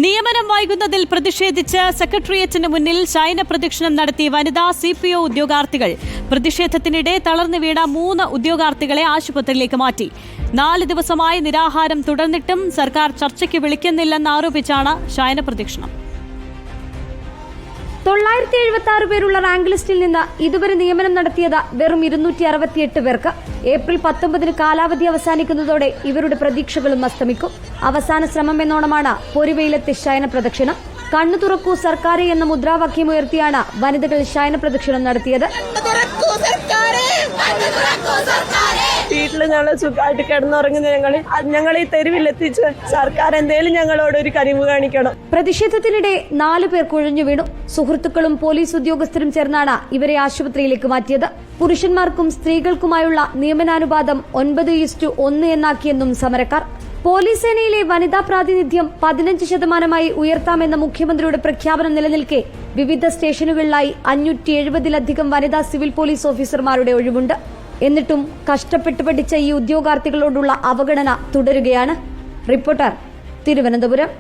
നിയമനം വൈകുന്നതിൽ പ്രതിഷേധിച്ച് സെക്രട്ടേറിയറ്റിന് മുന്നിൽ ശയന പ്രദക്ഷിണം നടത്തി വനിതാ CPO ഉദ്യോഗാർത്ഥികൾ. പ്രതിഷേധത്തിനിടെ തളർന്നു വീണ 3 ഉദ്യോഗാർത്ഥികളെ ആശുപത്രിയിലേക്ക് മാറ്റി. 4 ദിവസമായി നിരാഹാരം തുടർന്നിട്ടും സർക്കാർ ചർച്ചയ്ക്ക് വിളിക്കുന്നില്ലെന്നാരോപിച്ചാണ് ശയന പ്രദക്ഷിണം. 976 പേരുള്ള റാങ്ക് ലിസ്റ്റിൽ നിന്ന് ഇതുവരെ നിയമനം നടത്തിയത് വെറും 268 പേർക്ക്. ഏപ്രിൽ 19 കാലാവധി അവസാനിക്കുന്നതോടെ ഇവരുടെ പ്രതീക്ഷകളും അസ്തമിക്കും. അവസാന ശ്രമം എന്നോണമാണ് പൊരുവെയിലത്തെ ശയന പ്രദക്ഷിണം. കണ്ണു തുറക്കൂ സർക്കാരെ എന്ന മുദ്രാവാക്യം ഉയർത്തിയാണ് വനിതകൾ ശയന പ്രദക്ഷിണം നടത്തിയത്. വീട്ടിൽ ഞങ്ങൾ സുഖമായിട്ട് കിടന്നുറങ്ങുന്ന ഞങ്ങൾ ഈ തെരുവിലെത്തിച്ച് സർക്കാർ എന്തേലും ഞങ്ങളോട് ഒരു കനിവ് കാണിക്കണം. പ്രതിഷേധത്തിനിടെ 4 പേർ കുഴഞ്ഞു വീണു. സുഹൃത്തുക്കളും പോലീസ് ഉദ്യോഗസ്ഥരും ചേർന്നാണ് ഇവരെ ആശുപത്രിയിലേക്ക് മാറ്റിയത്. പുരുഷന്മാർക്കും സ്ത്രീകൾക്കുമായുള്ള നിയമനാനുപാതം 9:1 എന്നാക്കിയെന്നും സമരക്കാർ. പോലീസ് സേനയിലെ വനിതാ പ്രാതിനിധ്യം 15% ഉയർത്താമെന്ന മുഖ്യമന്ത്രിയുടെ പ്രഖ്യാപനം നിലനിൽക്കെ വിവിധ സ്റ്റേഷനുകളിലായി 570-ലധികം വനിതാ സിവിൽ പോലീസ് ഓഫീസർമാരുടെ ഒഴിവുണ്ട്. എന്നിട്ടും കഷ്ടപ്പെട്ട് പഠിച്ച ഈ ഉദ്യോഗാർത്ഥികളോടുള്ള അവഗണന തുടരുകയാണ്. റിപ്പോർട്ടർ, തിരുവനന്തപുരം.